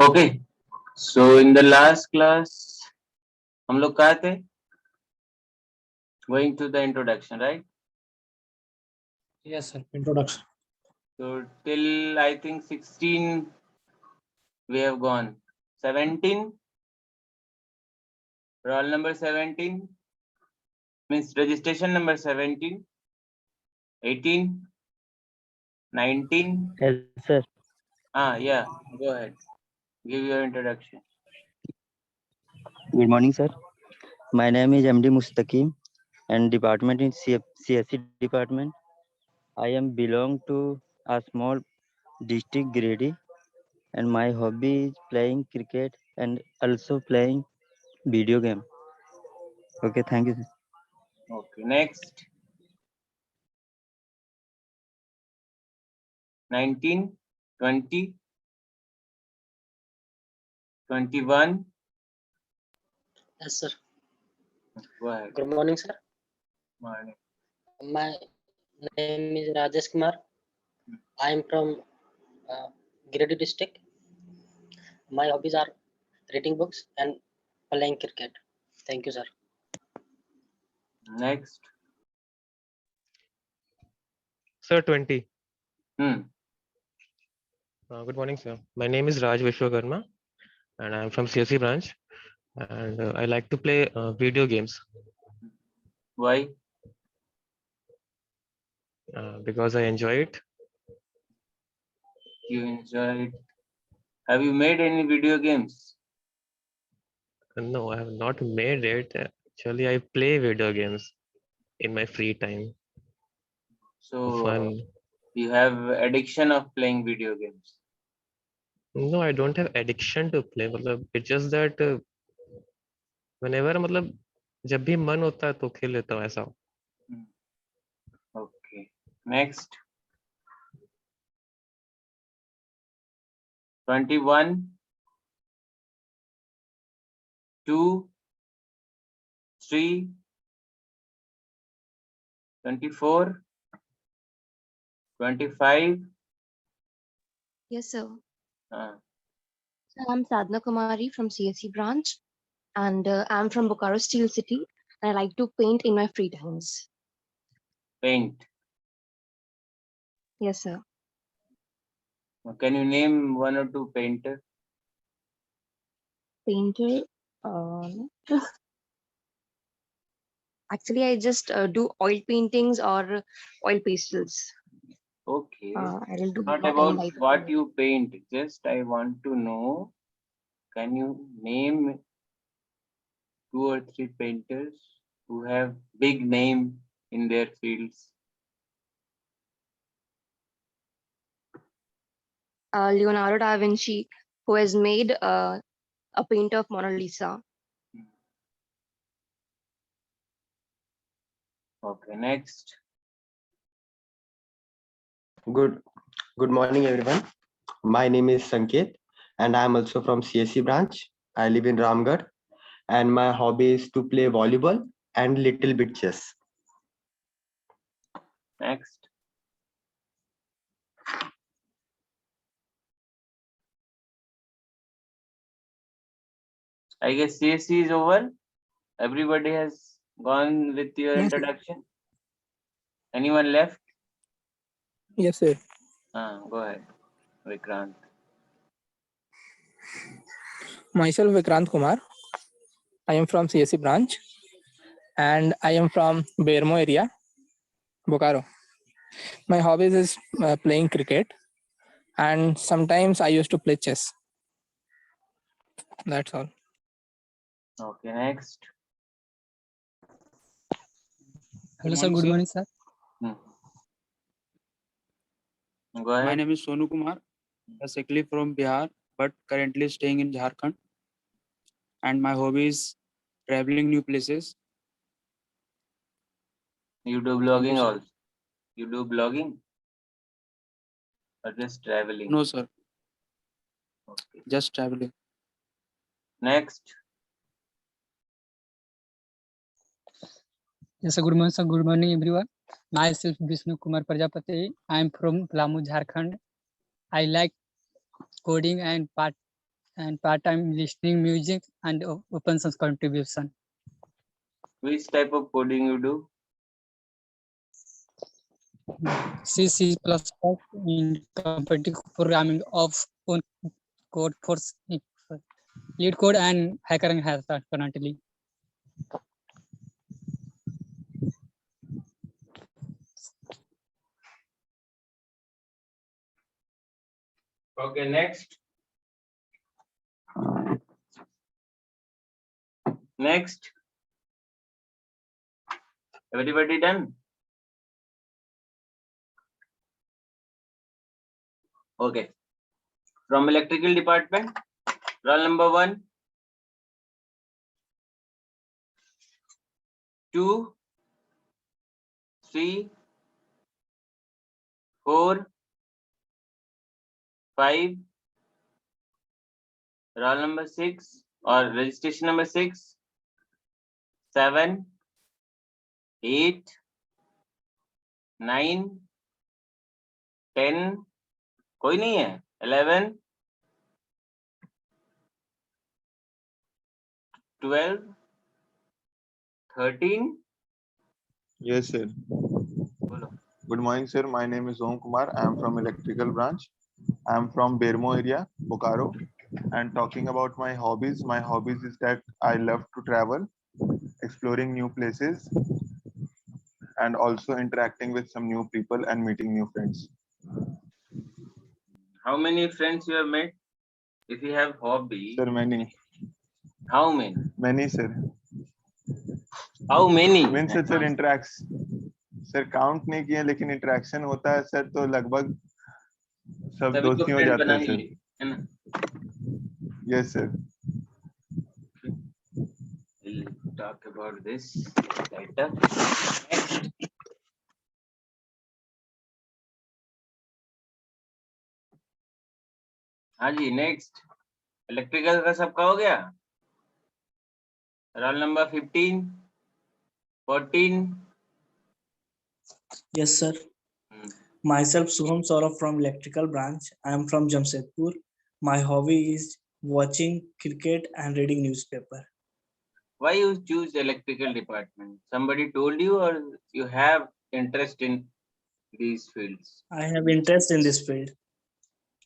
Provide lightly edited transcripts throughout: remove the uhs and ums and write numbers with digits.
Okay. So in the last class, हम लोग कहाँ थे? Going to the introduction, right? Yes, sir. Introduction. So till I think 16 we have gone. 17. Roll number 17 means registration number 17. 18. 19. Yes, sir. Yeah. Go ahead. Give your introduction. Good morning, sir. My name is MD Mustaqim and department is CSC department. I am belong to a small district Grady and my hobby is playing cricket and also playing video game. Okay, thank you, sir. Okay. Next. 19. 20. 21. Yes, sir. Go ahead. Good morning, sir. Morning. My name is Rajesh Kumar. I am from Giredu district. My hobbies are reading books and playing cricket. Thank you, sir. Next. Sir, 20. Good morning, sir. My name is Raj Vishwakarma and I'm from CSC branch and I like to play video games. Why? Because I enjoy it. You enjoyed. Have you made any video games? No, I have not made it. Actually, I play video games in my free time. So Fun. you have addiction of playing video games. No, I don't have addiction to play. It's just that whenever जब भी मन होता है तो खेल लेता हूँ ऐसा. Okay. Next. 21. 2. 3. 24. 25. Yes, sir. Uh, So I'm Sadhna Kumari from CSC branch, and I'm from Bokaro Steel City. And I like to paint in my free times. Paint. Yes, sir. Can you name one or two painter? Painter. Actually, I just do oil paintings or oil pastels. Okay. I will do Not not about any light what painting. you paint. Just I want to know. Can you name 2 or 3 painters who have big name in their fields? Leonardo da Vinci, who has made a painter of Mona Lisa. Okay, next. Good morning, everyone. My name is Sanket, and I am also from CSC branch. I live in Ramgarh, and my hobby is to play volleyball and little bit chess. Next. I guess CSC is over. Everybody has gone with your Yes, sir. introduction. Anyone left? Yes, sir. Go ahead, Vikrant. Myself, Vikrant Kumar. I am from CSC branch and I am from Bermo area, Bokaro. My hobbies is playing cricket and sometimes I used to play chess. That's all. Okay, next. Hello, sir. Good morning, sir. Go ahead. My name is Sonu Kumar, basically from Bihar, but currently staying in Jharkhand. And my hobby is traveling new places. You do blogging sir. also? You do blogging? Or just traveling? No, sir. Okay. Just traveling. Next. Yes, sir. Good morning, sir. Good morning, everyone. Myself, Vishnu Kumar Prajapati. I am from Palamu, Jharkhand. I like coding and and part-time listening music and open source contribution. Which type of coding you do? C++ in competitive programming of own code for lead code and hacker and hazard currently. Okay, next. Next. Everybody done? Okay. From electrical department, roll number 1, 2, 3, 4, 5, roll number 6 or registration number 6, 7, 8, 9, 10, कोई नहीं है, 11, 12, 13. Yes, sir. Good morning, sir. My name is Om Kumar. I am from electrical branch. I am from Bermo area, Bokaro. And talking about my hobbies is that I love to travel, exploring new places, and also interacting with some new people and meeting new friends. How many friends you have met? If you have hobby, Sir, many. how many? Many, sir. How many? Means sir interacts. Sir count नहीं किए लेकिन interaction होता है sir तो लगभग सब तभी तो दोस्ती हो friend जाते हैं बनाएंगे, सर. है ना? Yes, sir. We'll talk about this later. Next. हाँ जी, नेक्स्ट. इलेक्ट्रिकल का सबका हो गया. Roll number 15, 14. Yes, sir. Myself, Suham Saurabh from electrical branch. I am from Jamshedpur. My hobby is watching cricket and reading newspaper. Why you choose electrical department? Somebody told you or you have interest in these fields? I have interest in this field.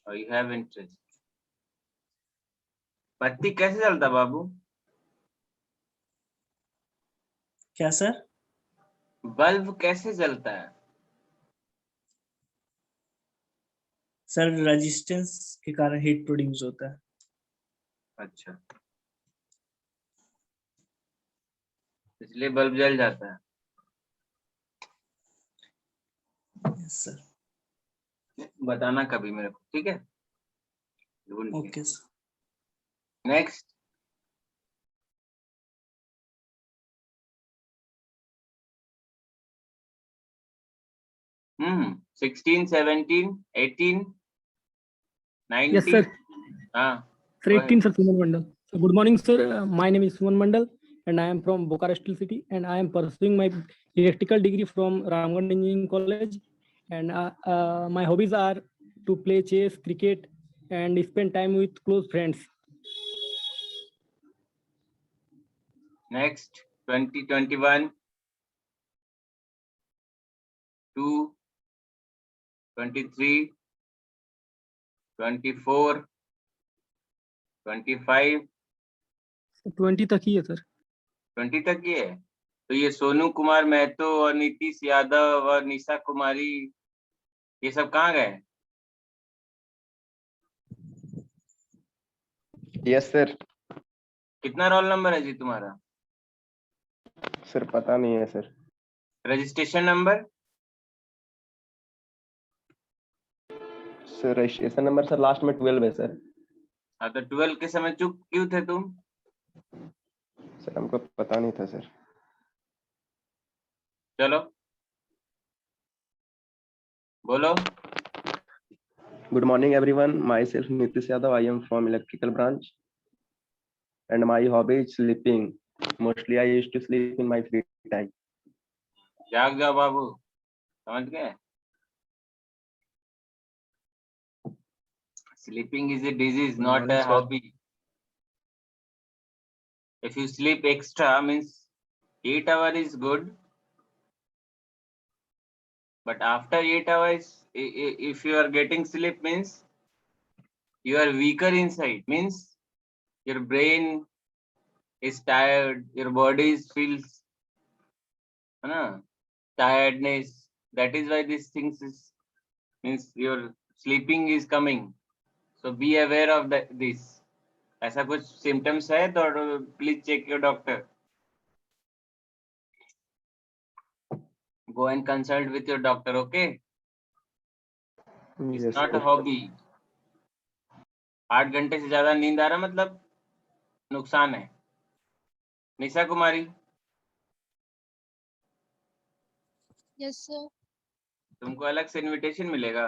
Or you have interest? बत्ती कैसे जलता बाबू? क्या sir? Bulb कैसे जलता है? Sir resistance के कारण heat produce होता है. अच्छा, इसलिए बल्ब जल जाता है. Yes, sir. बताना कभी मेरे को, ठीक है? Okay, sir. Next. 16, 17, 18, 19. Yes, sir. हाँ. Sir, 18, sir, Suman Mandal. So, good morning, sir. My name is Suman Mandal, and I am from Bokaro Steel City, and I am pursuing my electrical degree from Ramgarh Engineering College. And my hobbies are to play chess, cricket, and spend time with close friends. Next, 2021, 2, 23, 24, 25. 20 तक ही है sir. 20 तक ही है. तो ये सोनू कुमार महतो और नीतीश यादव और निशा कुमारी ये सब कहाँ गए? Yes sir. कितना रोल नंबर है जी तुम्हारा? सर पता नहीं है sir. Registration number? Sir registration number sir last में 12 है सर. हाँ, तो 12 के समय चुप क्यों थे तुम? सर हमको पता नहीं था सर. चलो बोलो. Good morning everyone. Myself Nitish Yadav. I am from electrical branch. And my hobby is sleeping. Mostly I used to sleep in my free time. जाग जाओ बाबू, समझ गए? Sleeping is a disease, not a hobby. If you sleep extra, means 8 hours is good. But after 8 hours, if you are getting sleep, means you are weaker inside, means your brain is tired, your body feels tiredness. That is why these things is, means your sleeping is coming. So be aware of this. ऐसा कुछ symptoms है तो please check your doctor. Go and consult with your doctor, okay? It's Yes, not a sir. hobby. 8 घंटे से ज्यादा नींद आ रहा मतलब नुकसान है. निशा कुमारी. Yes, sir. तुमको अलग से इनविटेशन मिलेगा.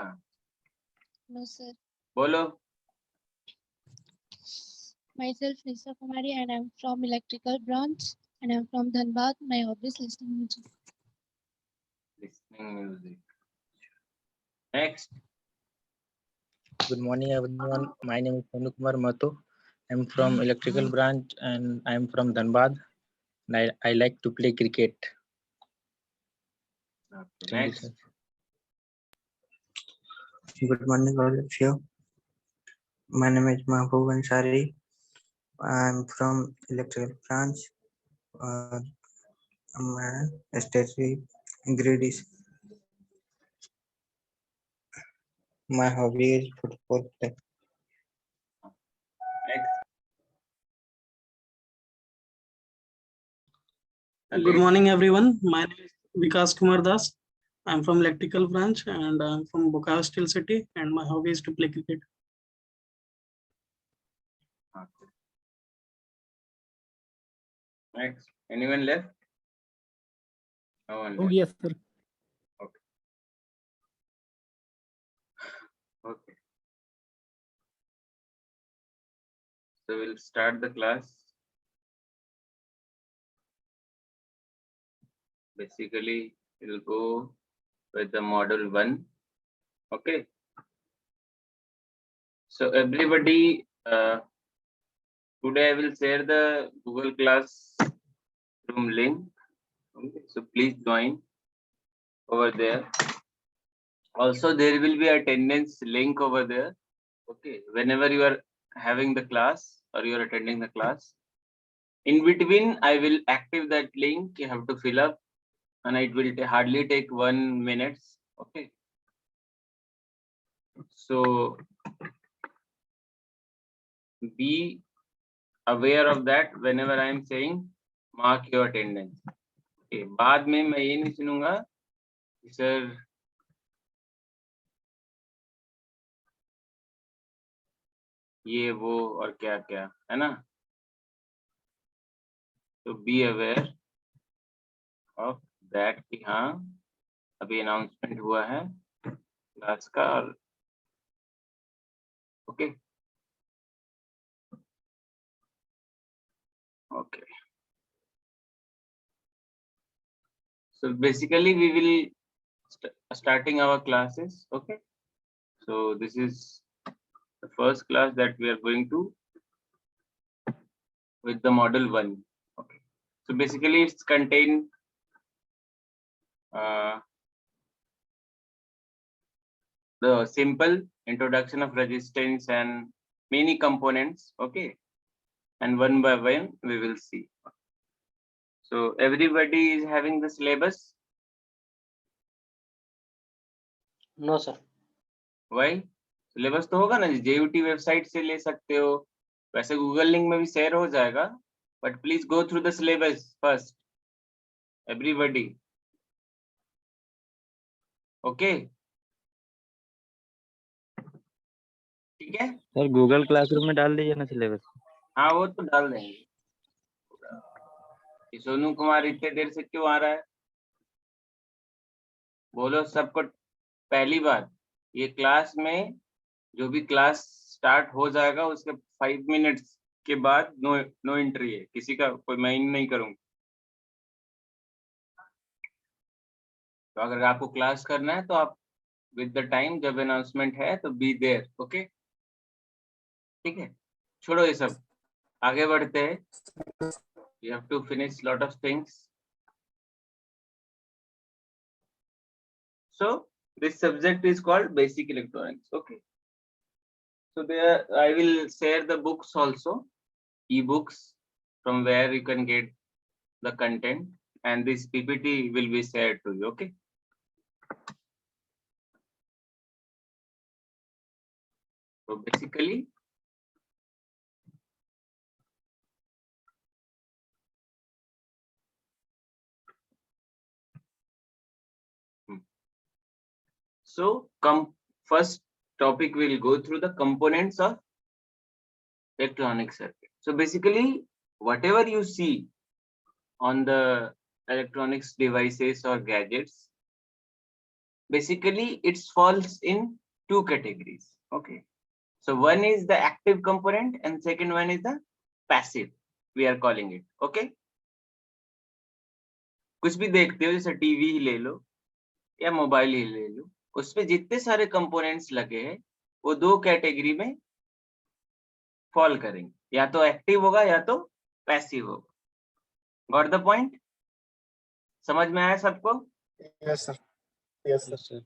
No, sir. बोलो. Myself, Nisha Kumari, and I'm from electrical branch, and I'm from Dhanbad. My hobby is listening music. Listening music. Next. Good morning, everyone. My name is Sonu Kumar Mato. I'm from electrical branch and I'm from Dhanbad. And I like to play cricket. Okay, Thank next. you, sir. Good morning, all of you. My name is Mahbub Ansari. I'm from electrical branch. I'm a stationary grade is. My hobby is football play. Next. Good morning, everyone. My name is Vikas Kumar Das. I'm from electrical branch and I'm from Bokaro Steel City, and my hobby is to play cricket. Okay. Next. Anyone left? No one Oh, left. yes, sir. Okay. Okay. So we'll start the class. Basically, we'll go with the model 1. Okay. So everybody, today I will share the Google Classroom link. Okay. So please join over there. Also, there will be attendance link over there. Okay. Whenever you are having the class or you are attending the class, in between, I will active that link. You have to fill up, and it will hardly take 1 minute. Okay. So be aware of that whenever I am saying mark your attendance. Okay. बाद में मैं ये नहीं सुनूंगा sir ये वो और क्या क्या है ना. तो बी अवेयर ऑफ दैट कि हाँ अभी अनाउंसमेंट हुआ है क्लास का. और okay okay. So basically we will starting our classes. Okay. So this is the first class that we are going to with the model 1. Okay. So basically it's contain the simple introduction of resistance and many components. Okay. And one by one we will see. So everybody is having the syllabus. No, sir. Why? Syllabus तो होगा ना, JUT website से ले सकते हो, वैसे Google link में भी शेयर हो जाएगा, but please go through the syllabus first everybody. Okay ठीक है सर गूगल क्लासरूम में डाल दीजिए ना सिलेबस. हाँ वो तो डाल देंगे. सोनू कुमार इतने देर से क्यों आ रहा है? बोलो सबको. पहली बात ये क्लास में जो भी क्लास स्टार्ट हो जाएगा उसके 5 मिनट्स के बाद नो एंट्री है किसी का, कोई मैं नहीं करूंगा. तो अगर आपको क्लास करना है तो आप विद द टाइम जब अनाउंसमेंट है तो बी देयर. ओके ठीक है छोड़ो ये सब. आगे बढ़ते हैं. You have to finish lot of things. So this subject is called basic electronics. Okay. So there I will share the books also, e-books, from where you can get the content, and this PPT will be shared to you. Okay. So basically, so first topic we'll go through the components of electronic circuit. So basically, whatever you see on the electronics devices or gadgets, basically it falls in two categories. Okay. So one is the active component and second one is the passive, we are calling it. Okay. कुछ भी देखते हो जैसे TV ही ले लो या mobile ही ले लो, उसमें जितने सारे कंपोनेंट्स लगे हैं वो दो कैटेगरी में फॉल करेंगे, या तो एक्टिव होगा या तो पैसिव होगा. Got the point? समझ में आया सबको? Yes sir. Yes sir.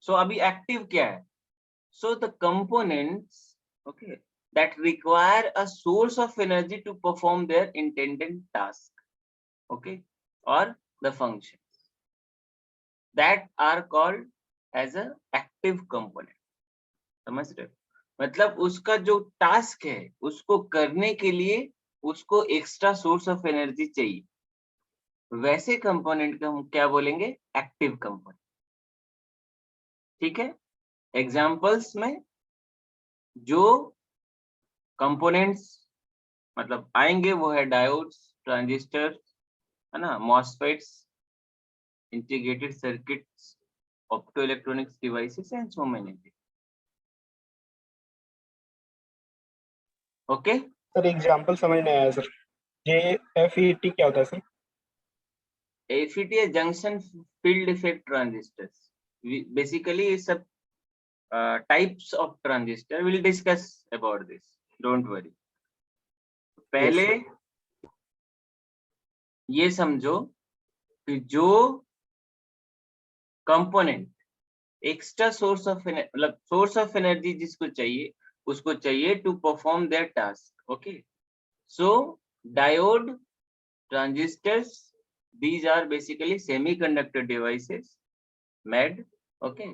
So अभी एक्टिव क्या है? So the components, okay, that require a source of energy to perform their intended task, okay, or the functions that are called as a active component. समझ रहे हो? मतलब उसका जो task है उसको करने के लिए उसको एक्स्ट्रा सोर्स ऑफ एनर्जी चाहिए, वैसे कंपोनेंट को हम क्या बोलेंगे? Active component. ठीक है. एग्जांपल्स में जो कंपोनेंट्स मतलब आएंगे वो है डायोड्स, ट्रांजिस्टर, है ना, MOSFETs, integrated circuits, opto electronics devices and so many things. Okay sir example समझ नहीं आया सर. JFET क्या होता है सर? AFET है junction field effect transistors. Basically ये सब types of transistor, will discuss about this, don't worry. पहले ये समझो कि जो कंपोनेंट एक्स्ट्रा सोर्स ऑफ मतलब सोर्स ऑफ एनर्जी जिसको चाहिए उसको चाहिए to perform their task. Okay. So diode, transistors, these are basically semiconductor devices made. Okay.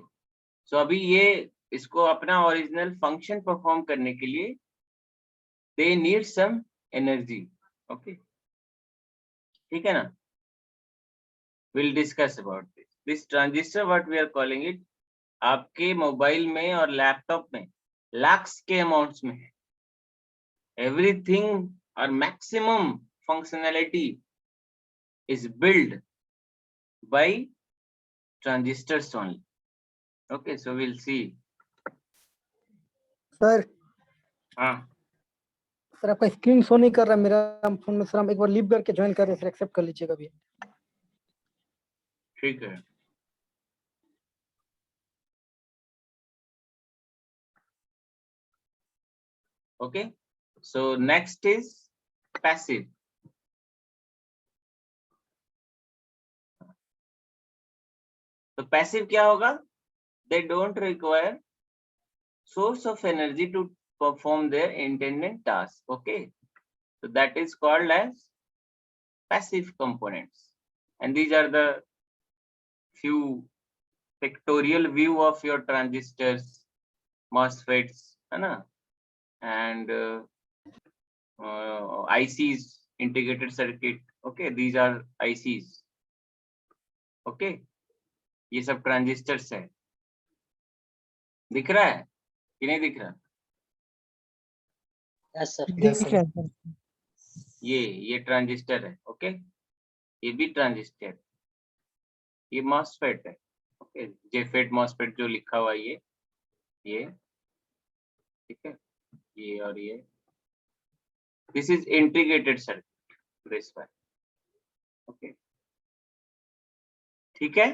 So अभी ये इसको अपना ओरिजिनल फंक्शन परफॉर्म करने के लिए they need some energy. Okay. ठीक है ना? We'll discuss about this. This transistor, what we are calling it, आपके मोबाइल में और लैपटॉप में लाख्स के अमाउंट्स में है. Everything or maximum functionality is built by transistors only. Okay, so we'll see. Sir हाँ सर आपका स्क्रीन शो नहीं कर रहा मेरा फोन में सर. हम एक बार लीव करके ज्वाइन कर रहे हैं सर, एक्सेप्ट कर लीजिएगा अभी. ठीक है. Okay, so next is passive. तो पैसिव क्या होगा? They don't require source of energy to perform their intended task. Okay, so that is called as passive components, and these are the few pictorial view of your transistors, MOSFETs, है ना, and ICs, integrated circuit. Okay, these are ICs. Okay, ये सब transistors है. दिख रहा है कि नहीं दिख रहा? Yes sir. दिख रहा है सर. ये ट्रांजिस्टर है. ओके, ये भी ट्रांजिस्टर, ये मॉसफेट है. ओके, जेफेट मॉसफेट जो लिखा हुआ है ये ठीक है, ये और ये. This is integrated circuit, this one. Okay, ठीक है.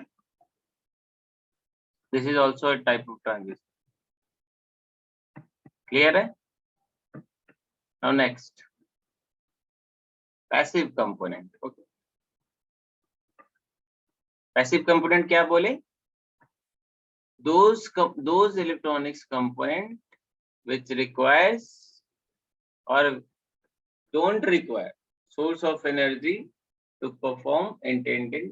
This is also a type of transistor. Clear है? Now next passive component. Okay, passive component क्या बोले? those electronics component which requires or don't require source of energy to perform intended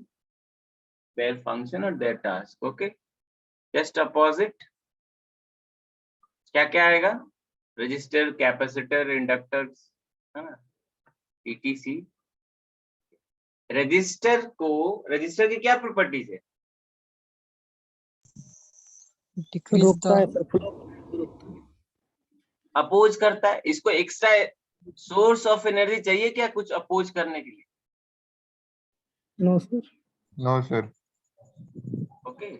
their function or their task. Okay, just opposite क्या क्या आएगा? Register, capacitor, inductors, है ना, etc. Register की क्या properties है? अपोज करता है. इसको एक्स्ट्रा सोर्स ऑफ एनर्जी चाहिए क्या कुछ अपोज करने के लिए? No sir. No sir. Okay,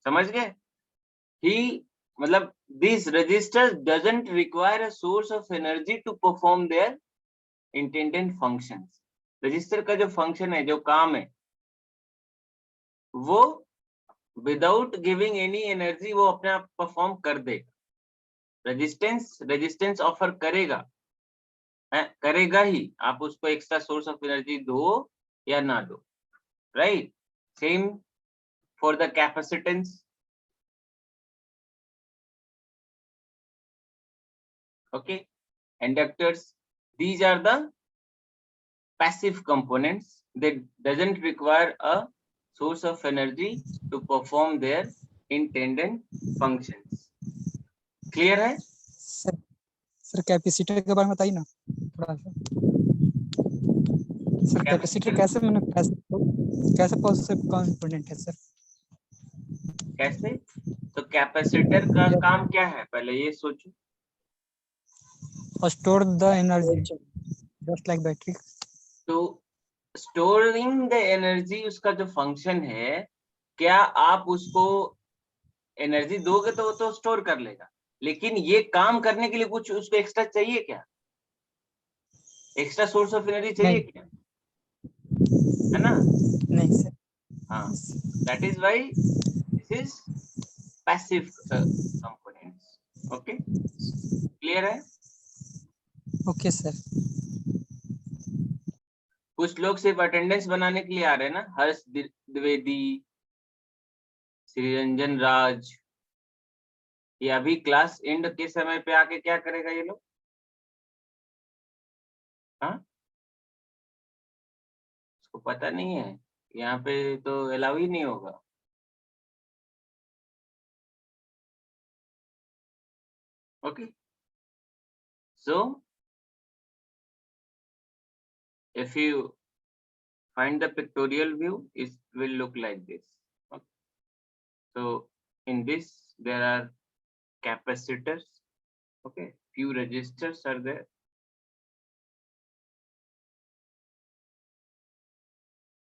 समझ गए? ही मतलब this resistor doesn't require a source of energy to perform their intended functions. Resistor का जो फंक्शन है, जो काम है, वो विदाउट गिविंग एनी एनर्जी वो अपने आप परफॉर्म कर देगा. रेजिस्टेंस ऑफर करेगा ही, आप उसको एक्स्ट्रा सोर्स ऑफ एनर्जी दो या ना दो. Right? Same for the capacitance. Okay, inductors, these are the passive components that doesn't require a source of energy to perform their intended functions. Clear है? Sir capacitor के बारे में बताइए ना थोड़ा सा. सर कैपेसिटर कैसे पॉसिबल कंपोनेंट है सर? कैसे? तो कैपेसिटर का काम क्या है, पहले ये सोचो. Store the energy just like battery. तो storing the energy उसका जो फंक्शन है, क्या आप उसको एनर्जी दोगे तो वो तो स्टोर कर लेगा, लेकिन ये काम करने के लिए कुछ उसको एक्स्ट्रा चाहिए क्या? एक्स्ट्रा सोर्स ऑफ एनर्जी चाहिए क्या? है ना? नहीं सर. हाँ, that is why this is passive components. Okay, clear है? Okay sir. कुछ लोग सिर्फ अटेंडेंस बनाने के लिए आ रहे हैं ना, हर्ष द्विवेदी, श्री रंजन राज. ये अभी क्लास एंड के समय पे आके क्या करेगा ये लोग? हाँ, उसको पता नहीं है, यहाँ पे तो अलाउ ही नहीं होगा. Okay, so if you find the pictorial view, it will look like this. Okay. So in this there are capacitors. Okay, few resistors are there.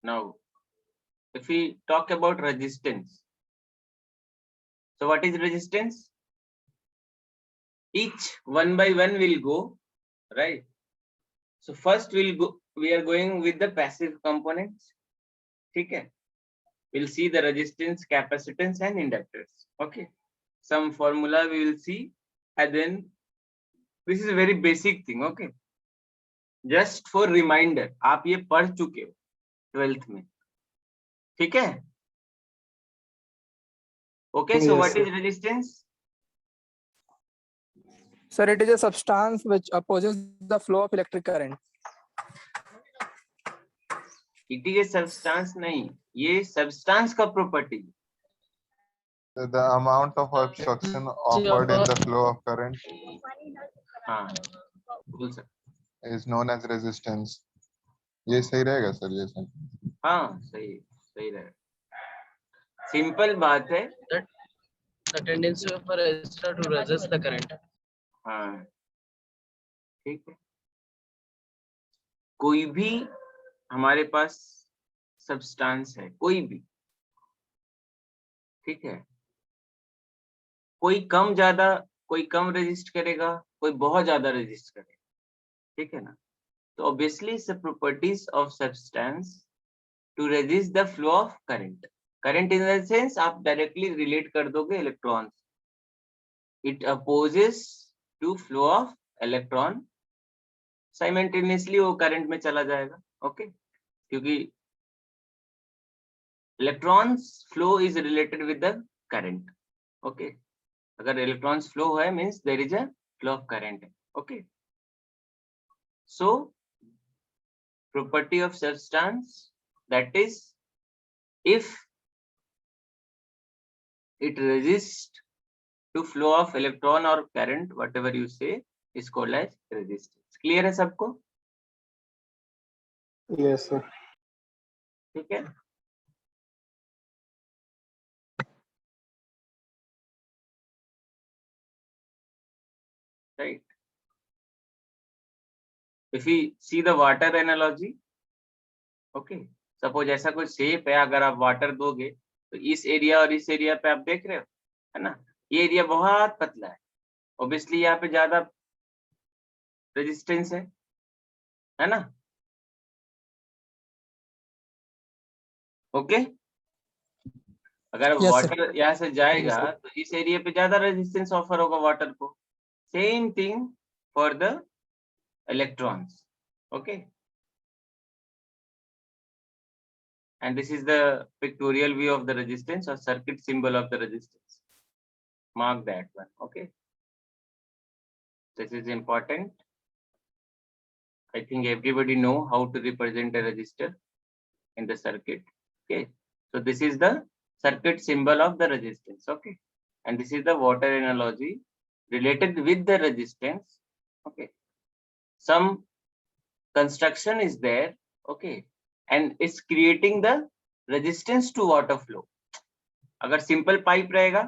Now if we talk about resistance, so what is resistance? Each one by one will go, right? So first we are going with the passive components. Okay, we'll see the resistance, capacitance and inductors. Okay, some formula we will see, and then this is a very basic thing. Okay, just for reminder, आप ये पढ़ चुके हो 12th में, ठीक है? Okay, so what is resistance? Sir, it is a substance which opposes the flow of electric current. It is a substance नहीं, ये substance का property. The amount of obstruction offered in the flow of current हाँ, बोल सकते is known as resistance. ये सही रहेगा sir? ये सर? हाँ, सही रहेगा. सिंपल बात है. The tendency of a resistor to resist the current. हाँ, ठीक है. कोई भी हमारे पास सब्सटेंस है, कोई भी, ठीक है, कोई कम ज्यादा, कोई कम रेजिस्ट करेगा, कोई बहुत ज्यादा रेजिस्ट करेगा, ठीक है ना? तो obviously it's the properties of substance to resist the flow of current. Current in the sense आप डायरेक्टली रिलेट कर दोगे electrons. It opposes to flow of electron. Simultaneously वो current में चला जाएगा, okay? क्योंकि electrons flow is related with the current, okay? अगर electrons flow है means there is a flow of current, okay? So property of substance, that is, if it resists to flow of electron or current, whatever you say, is called as resistance. Clear है सबको? Yes, sir. ठीक है? Right. If we see the water analogy, okay, suppose ऐसा कोई shape है, अगर आप water दोगे तो इस एरिया और इस एरिया पे आप देख रहे हो, है ना? ये एरिया बहुत पतला है, ऑब्वियसली यहाँ पे ज्यादा रेजिस्टेंस है ना? ओके, अगर Yes, sir. वाटर यहाँ से जाएगा Yes, sir. तो इस एरिया पे ज्यादा रेजिस्टेंस ऑफर होगा वाटर को. Same thing for the electrons, okay? And this is the pictorial view of the resistance or circuit symbol of the resistance. Mark that one, okay? This is important. I think everybody know how to represent a resistor in the circuit, okay? So this is the circuit symbol of the resistance, okay? And this is the water analogy related with the resistance, okay? Some construction is there, okay, and it's creating the resistance to water flow. अगर simple pipe रहेगा,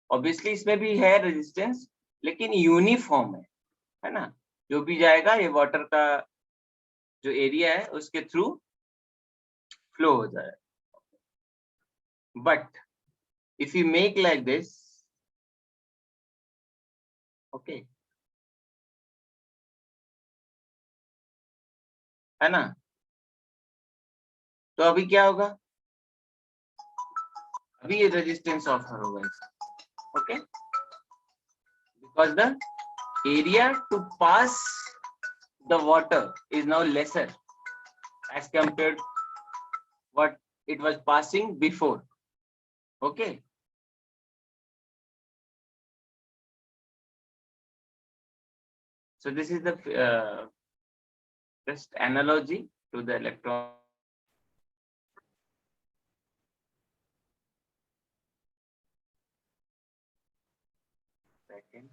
obviously इसमें भी है resistance, लेकिन uniform है ना? जो भी जाएगा ये water का जो area है उसके through flow हो जाएगा. But if you make like this, okay, है ना? तो अभी क्या होगा? अभी ये resistance offer होगा, okay? Because the area to pass the water is now lesser as compared what it was passing before, okay? So this is the just analogy to the electron. Second.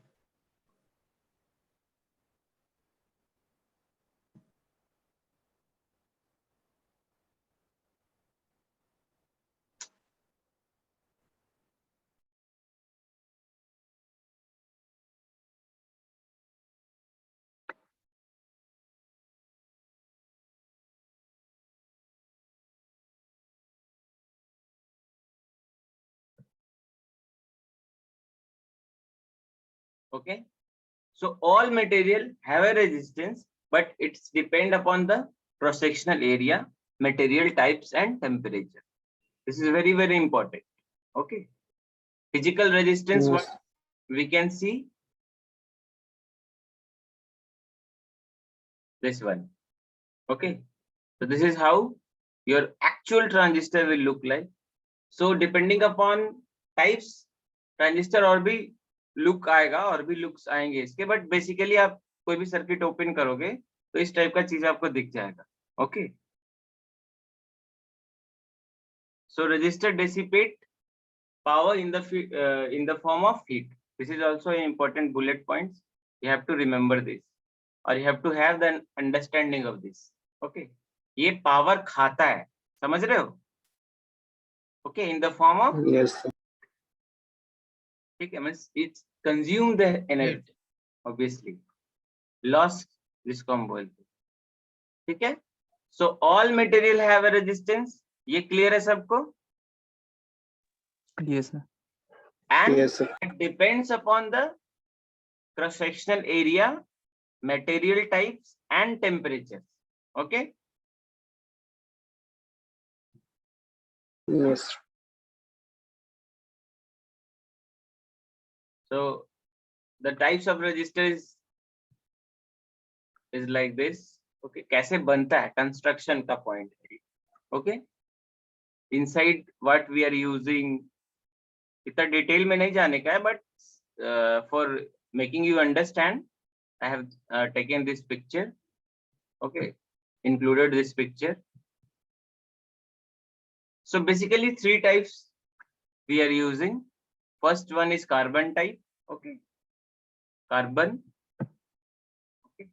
Okay, so all material have a resistance, but it's depend upon the cross-sectional area, material types and temperature. This is very, very important. Okay, physical resistance, Yes. what we can see, this one. Okay, so this is how your actual transistor will look like. So depending upon types, transistor और भी look आएगा और भी looks आएंगे इसके, but basically आप कोई भी सर्किट ओपन करोगे तो इस टाइप का चीज आपको दिख जाएगा. Okay, so resistor dissipate power in the form of heat. This is also an important bullet points. You have to remember this or you have to have the understanding of this. Okay, ये power खाता है, समझ रहे हो? Okay, in the form of, Yes, sir. ठीक है, means it's consume the energy, obviously loss जिसको हम बोलते हैं, ठीक है? So all material have a resistance. ये clear है सबको? Yes, sir. And Yes, sir. it depends upon the cross-sectional area, material types and temperatures. Okay? Yes. So the types of resistor is like this. Okay, कैसे बनता है, construction का point है. Okay, inside what we are using, इतना detail में नहीं जाने का है, but for making you understand, I have taken this picture. Okay, included this picture. So basically 3 types we are using. First one is carbon type. Okay, carbon. Okay,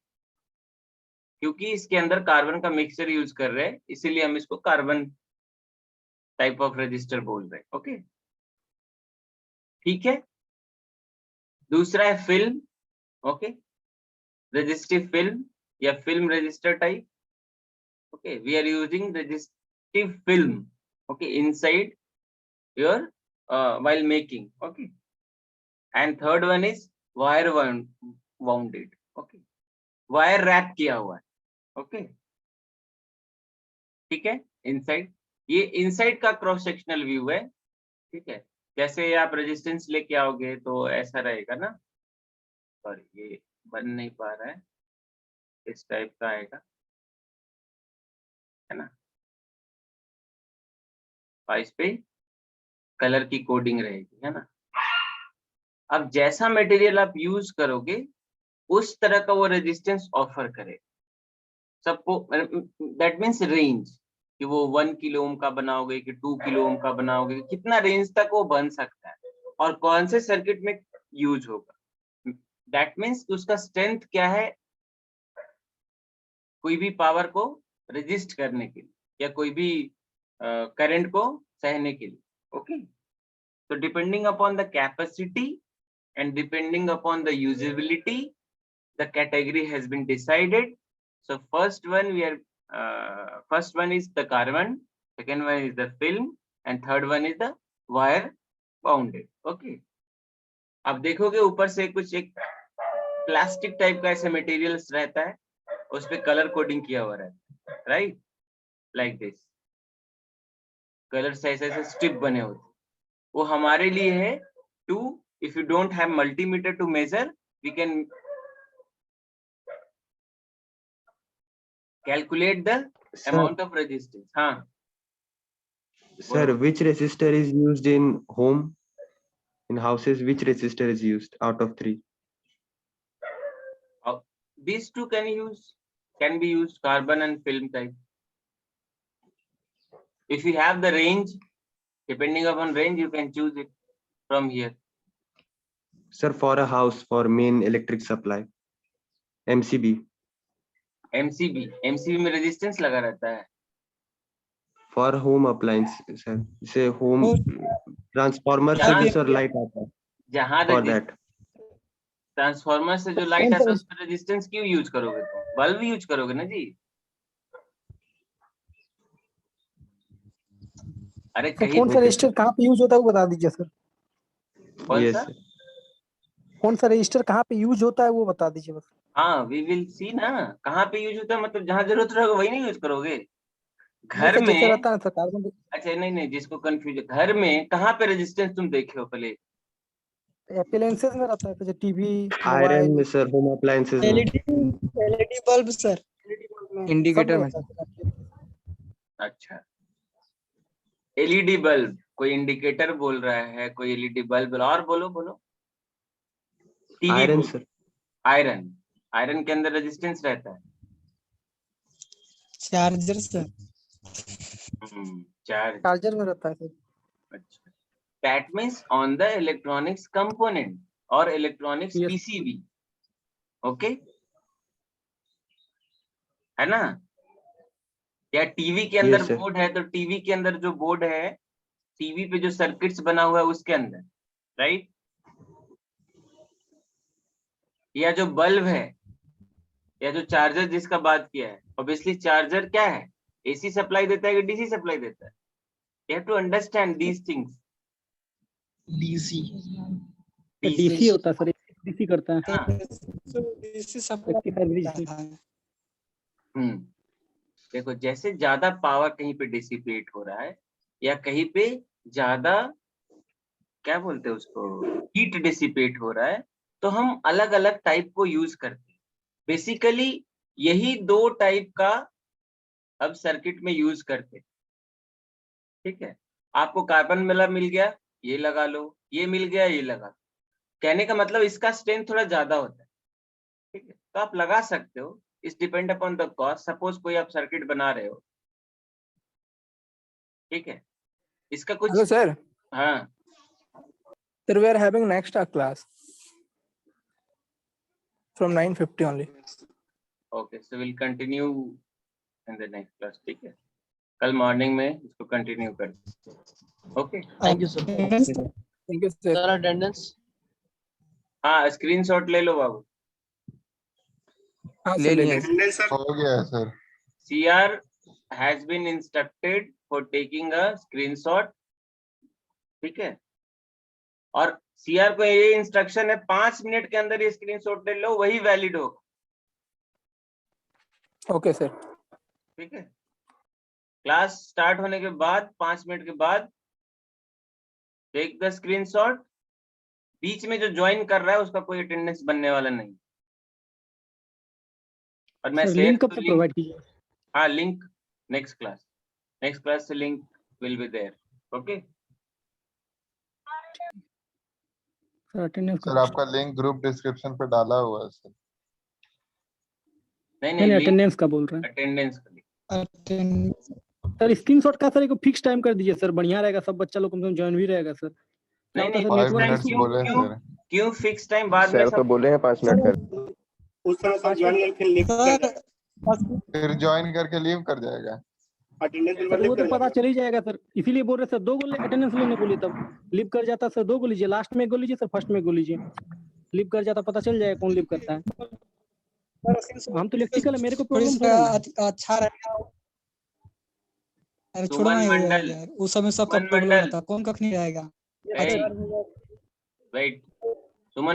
क्योंकि इसके अंदर carbon का मिक्सचर यूज कर रहे हैं, इसीलिए हम इसको कार्बन टाइप ऑफ रजिस्टर बोल रहे हैं. ओके, ठीक है. दूसरा है फिल्म. ओके, रेजिस्टिव फिल्म या film resistor type. Okay, we are using resistive film. Okay, inside your while making. Okay, and third one is wire wounded. Okay, wire wrap किया हुआ है. ओके, ठीक है. इनसाइड, ये इनसाइड का cross sectional view है. ठीक है, जैसे आप रेजिस्टेंस लेके आओगे तो ऐसा रहेगा ना. सॉरी, ये बन नहीं पा रहा है, इस टाइप का आएगा, है ना. और इस पे कलर की कोडिंग रहेगी, है ना. अब जैसा मटेरियल आप यूज करोगे उस तरह का वो रेजिस्टेंस ऑफर करे. सबको, दैट मीन्स रेंज, कि वो 1 किलो ओम का बनाओगे कि 2 किलो ओम का बनाओगे, कितना रेंज तक वो बन सकता है और कौन से सर्किट में यूज होगा. दैट मीन्स उसका स्ट्रेंथ क्या है, कोई भी पावर को रेजिस्ट करने के लिए या कोई भी करंट को सहने के लिए. Okay, so depending upon the capacity and depending upon the usability, the category has been decided. So first one is the carbon, second one is the film, and third one is the wire wounded. Okay, अब देखोगे ऊपर से कुछ एक plastic type का ऐसा materials रहता है, उस पे कलर कोडिंग किया हुआ रहता है, राइट, लाइक दिस. कलर से ऐसे स्ट्रिप बने होते, वो हमारे लिए है two, if you don't have multimeter to measure, we can calculate the amount of resistance. हाँ Sir, which resistor is used in home? In houses, which resistor is used out of 3? These two can be used, carbon and film type. If you have the range, depending upon range, you can choose it from here. Sir, for a house, for main electric supply, MCB. MCB में resistance लगा रहता है. For home appliance, sir, say home transformer से भी sir light आता है. जहाँ for that transformer से जो लाइट आता है उस पर रेजिस्टेंस क्यों यूज करोगे, तो बल्ब यूज करोगे ना जी. अरे कौन सा रजिस्टर कहाँ पे यूज होता है वो बता दीजिए सर. कौन सा, कौन सा रजिस्टर कहाँ पे यूज होता है वो बता दीजिए बस. हाँ, वी विल सी ना कहाँ पे यूज होता है, मतलब जहाँ जरूरत रहेगा वही नहीं यूज करोगे. घर में रहता है कार्बन. अच्छा, नहीं, जिसको कंफ्यूज, घर में कहाँ पे रेजिस्टेंस तुम देखे हो पहले? एप्लायंसेस में रहता है, जैसे टीवी, आयरन में सर, होम अप्लायंसेस में. एलईडी बल्ब सर, इंडिकेटर में. अच्छा, एलईडी बल्ब, कोई इंडिकेटर बोल रहा है, कोई एलईडी बल्ब, और बोलो. आयरन सर, आयरन के अंदर रेजिस्टेंस रहता है. चार्जर सर, चार्जर में रहता है सर. अच्छा, that means on the electronics component or electronics PCB. okay, है ना. या टीवी के अंदर बोर्ड है तो टीवी के अंदर जो बोर्ड है, टीवी पे जो सर्किट्स बना हुआ है उसके अंदर, राइट. या जो बल्ब है या जो चार्जर जिसका बात किया है, ऑब्वियसली चार्जर क्या है, एसी सप्लाई देता है कि डीसी सप्लाई देता है. You have to understand these things. DC होता है सर, डीसी करता है. DC supply. देखो, जैसे ज्यादा पावर कहीं पे डिसिपेट हो रहा है या कहीं पे ज्यादा क्या बोलते हैं उसको, हीट डिसिपेट हो रहा है, तो हम अलग अलग टाइप को यूज करते हैं। बेसिकली यही 2 टाइप का अब सर्किट में यूज करते हैं। ठीक है, आपको कार्बन वाला मिल गया, ये लगा लो, ये मिल गया, ये लगा लो। कहने का मतलब इसका स्ट्रेंथ थोड़ा ज्यादा होता है। ठीक है, तो आप लगा सकते हो, इस depend upon the cost. Suppose कोई आप सर्किट बना रहे हो, ठीक है, इसका कुछ Hello, sir. हाँ Sir, we are having next class from 9:50 only. Okay, so will continue in the next class. ठीक है, कल मॉर्निंग में इसको कंटिन्यू करते हैं। Okay, thank you sir. Thank you, sir. Sir attendance हाँ स्क्रीनशॉट ले लो बाबू। हाँ, ले sir, ले लिया लो। हो गया है sir. CR has been instructed for taking a screenshot। ठीक है, और CR को ये इंस्ट्रक्शन है 5 मिनट के अंदर ये स्क्रीनशॉट ले लो, वही वैलिड होगा। Okay, sir. ठीक है, क्लास स्टार्ट होने के बाद 5 मिनट के बाद टेक द स्क्रीनशॉट। बीच में जो ज्वाइन कर रहा है उसका कोई अटेंडेंस बनने वाला नहीं। और मैं सर शेयर लिंक कब तक प्रोवाइड कीजिए? हाँ लिंक नेक्स्ट क्लास से link will be there. Okay sir attendance sir आपका लिंक ग्रुप डिस्क्रिप्शन पे डाला हुआ है सर। नहीं नहीं लिंक अटेंडेंस का बोल रहे हैं। अटेंडेंस का सर स्क्रीनशॉट का सर एक फिक्स टाइम कर दीजिए सर, बढ़िया रहेगा, सब बच्चा लोग कम से कम ज्वाइन भी रहेगा सर। क्या नहीं होता है नहीं sir, fix network time issue बोले हैं सर। क्यों फिक्स टाइम बाद में सर तो सब बोले हैं 5 मिनट कर। उस समय सब ज्वाइन करके फिर लिख कर फिर ज्वाइन करके लीव कर जाएगा। अटेंडेंस सर वो तो पता चल ही जाएगा सर, इसीलिए बोल रहे सर 2 गो अटेंडेंस लेने बोलिए, तब लिव कर जाता सर 2 गो लीजिए, लास्ट में 1 गो लीजिए सर, फर्स्ट में 1 गो लीजिए, लिव कर जाता पता चल जाएगा कौन लिव करता है। हम तो इलेक्ट्रिकल है, मेरे को प्रॉब्लम थोड़ा ना। अच्छा रहेगा। अरे छोड़ो सुमन ना मंडल, यार, उस समय सबका सुमन प्रॉब्लम मंडल, होता, कौन कख नहीं रहेगा। वेट सुमन